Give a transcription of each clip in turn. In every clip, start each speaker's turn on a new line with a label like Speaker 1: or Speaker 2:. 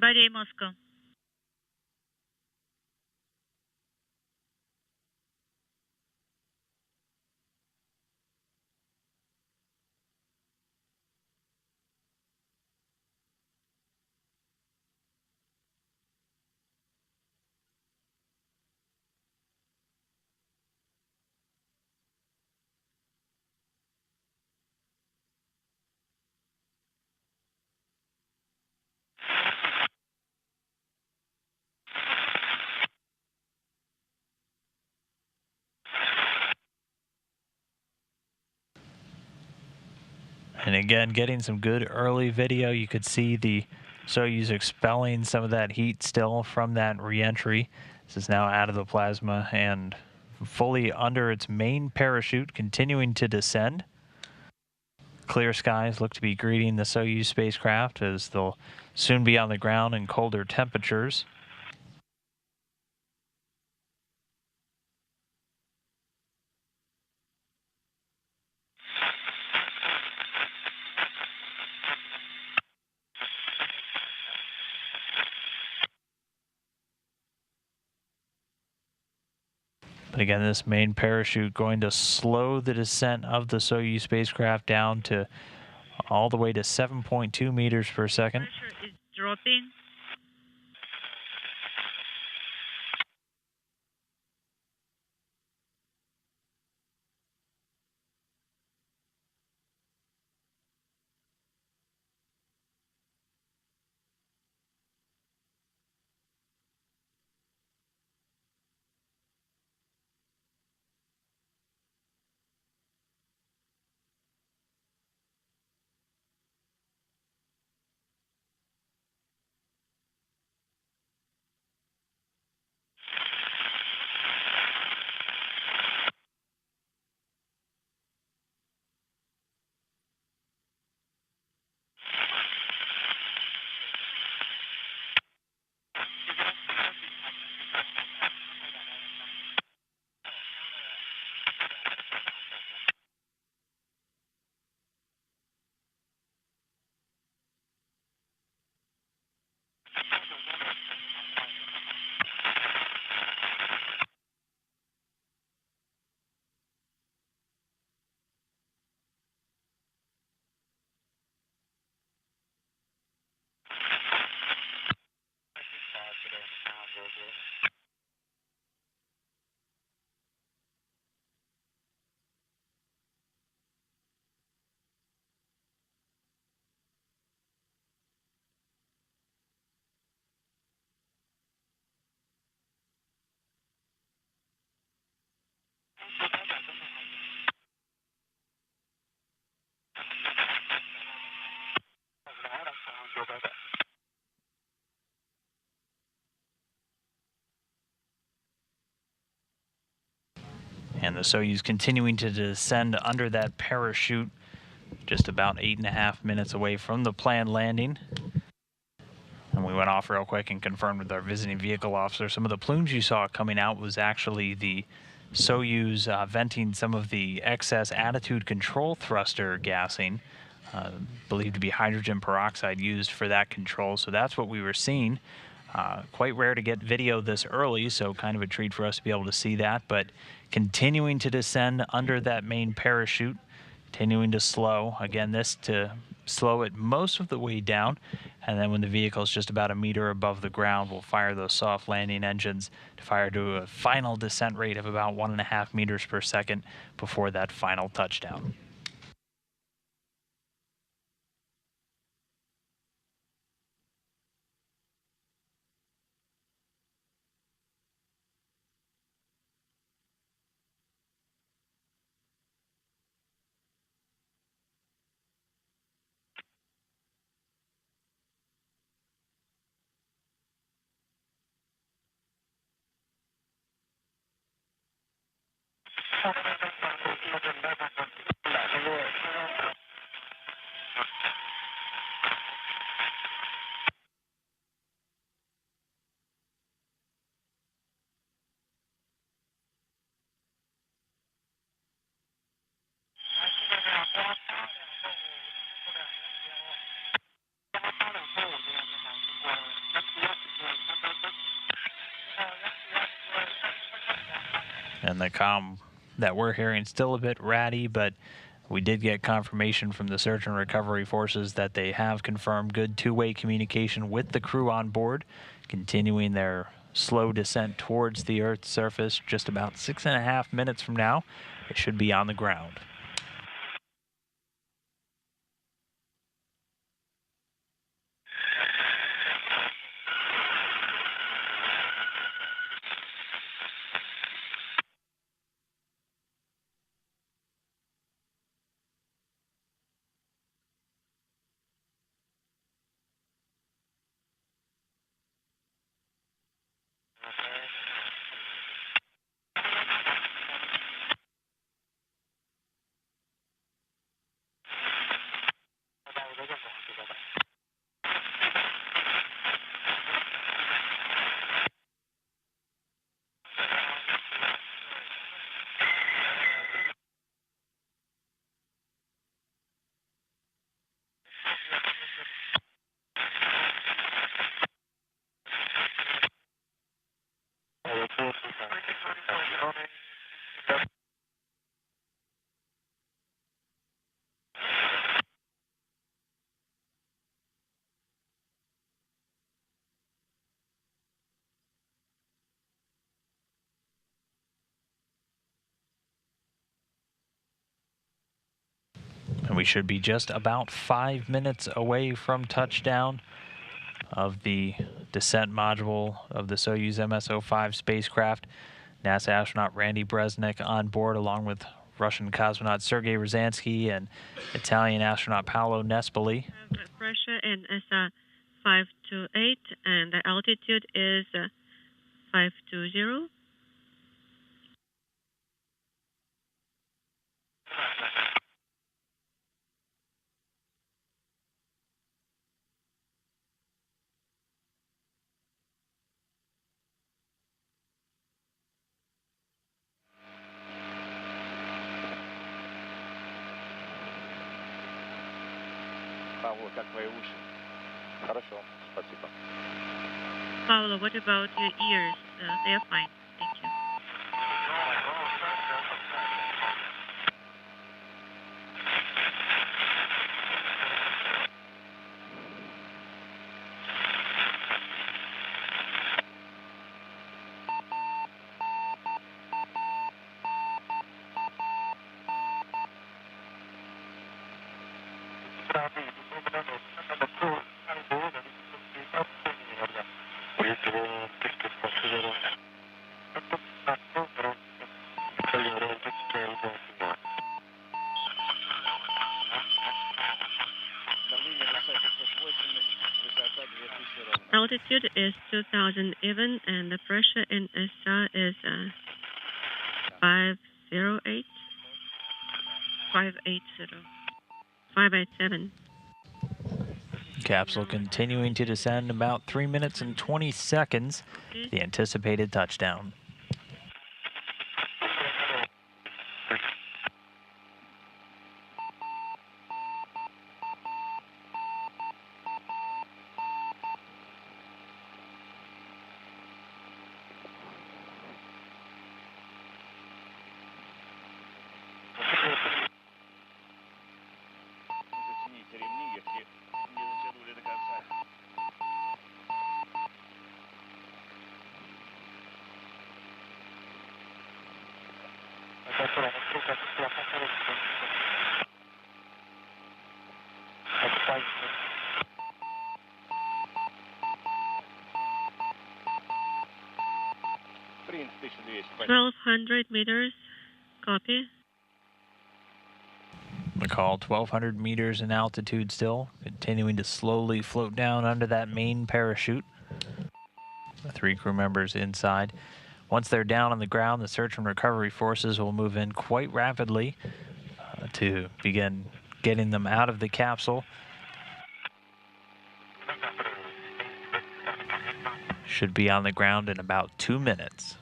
Speaker 1: Body Moscow.
Speaker 2: And again, getting some good early video. You could see the Soyuz expelling some of that heat still from that reentry. This is now out of the plasma and fully under its main parachute, continuing to descend. Clear skies look to be greeting the Soyuz spacecraft as they'll soon be on the ground in colder temperatures. But again, this main parachute going to slow the descent of the Soyuz spacecraft down to all the way to 7.2 meters per second.
Speaker 1: Pressure is dropping.
Speaker 2: And the Soyuz continuing to descend under that parachute, just about 8.5 minutes away from the planned landing. And we went off real quick and confirmed with our visiting vehicle officer. Some of the plumes you saw coming out was actually the Soyuz venting some of the excess attitude control thruster gassing, believed to be hydrogen peroxide used for that control. So that's what we were seeing. Quite rare to get video this early, so kind of a treat for us to be able to see that. But continuing to descend under that main parachute, continuing to slow. Again, this to slow it most of the way down, and then when the vehicle is just about a meter above the ground, we'll fire those soft landing engines to fire to a final descent rate of about 1.5 meters per second before that final touchdown. And the comm that we're hearing still a bit ratty, but we did get confirmation from the search and recovery forces that they have confirmed good two-way communication with the crew on board, continuing their slow descent towards the Earth's surface. Just about 6.5 minutes from now, it should be on the ground. And we should be just about 5 minutes away from touchdown of the descent module of the Soyuz MS-05 spacecraft. NASA astronaut Randy Bresnik on board, along with Russian cosmonaut Sergei Ryazanskiy and Italian astronaut Paolo Nespoli.
Speaker 1: Pressure in is 528, and the altitude is 520.
Speaker 3: Павло, как твои уши? Хорошо, спасибо.
Speaker 1: Paolo, what about your ears? They are fine. Thank you. Altitude is 2,000 even, and the pressure in SR is 508, 580, 587.
Speaker 2: Capsule continuing to descend about 3 minutes and 20 seconds. The anticipated touchdown.
Speaker 3: Затяните ремни, если не затянули до конца. Принц 1200.
Speaker 1: 1,200 meters. Copy.
Speaker 2: McCall, 1,200 meters in altitude still, continuing to slowly float down under that main parachute. The 3 crew members inside. Once they're down on the ground, the search and recovery forces will move in quite rapidly to begin getting them out of the capsule. Should be on the ground in about 2 minutes.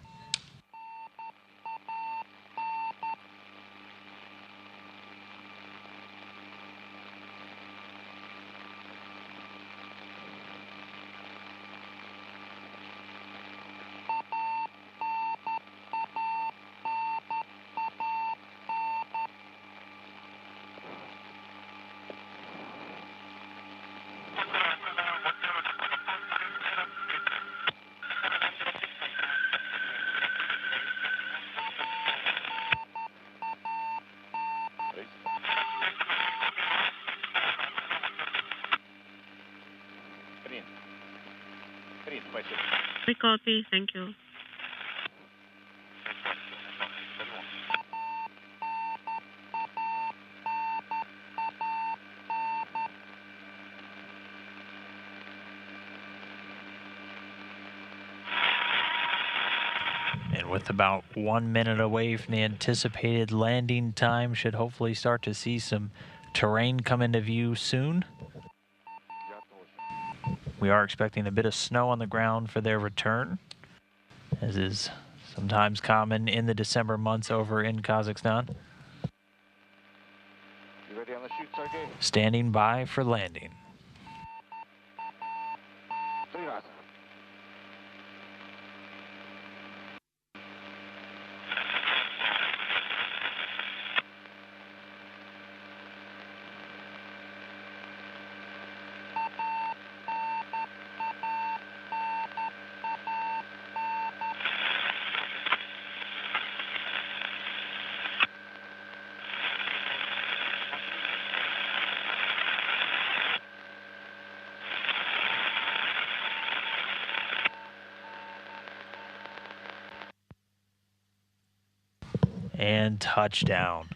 Speaker 3: Thank you.
Speaker 1: We copy. Thank you.
Speaker 2: And with about 1 minute away from the anticipated landing time, should hopefully start to see some terrain come into view soon. We are expecting a bit of snow on the ground for their return, as is sometimes common in the December months over in Kazakhstan.
Speaker 3: You ready on the chute, Sergey?
Speaker 2: Standing by for landing.
Speaker 3: 3 knots.
Speaker 2: And touchdown.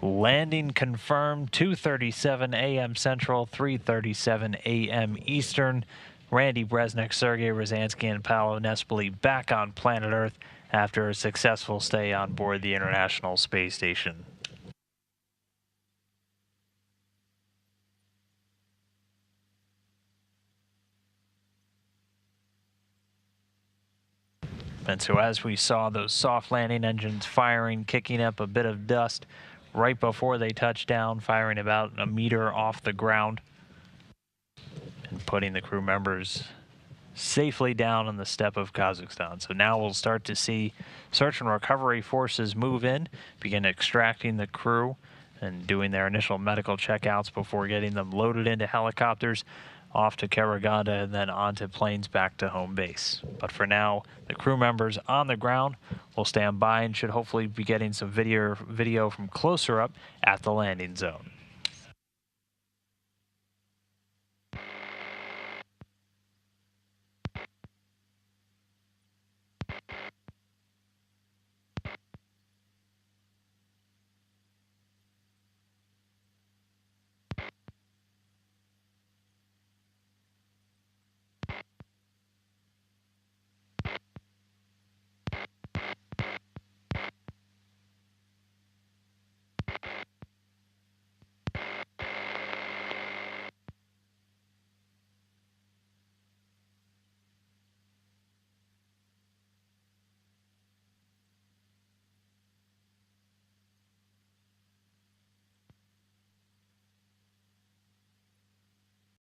Speaker 2: Landing confirmed, 2:37 a.m. Central, 3:37 a.m. Eastern. Randy Bresnik, Sergei Ryazanskiy, and Paolo Nespoli back on planet Earth after a successful stay on board the International Space Station. And so as we saw those soft landing engines firing, kicking up a bit of dust right before they touched down, firing about a meter off the ground and putting the crew members safely down on the steppe of Kazakhstan. So now we'll start to see search and recovery forces move in, begin extracting the crew and doing their initial medical checkouts before getting them loaded into helicopters off to Karaganda and then onto planes back to home base. But for now, the crew members on the ground will stand by and should hopefully be getting some video from closer up at the landing zone.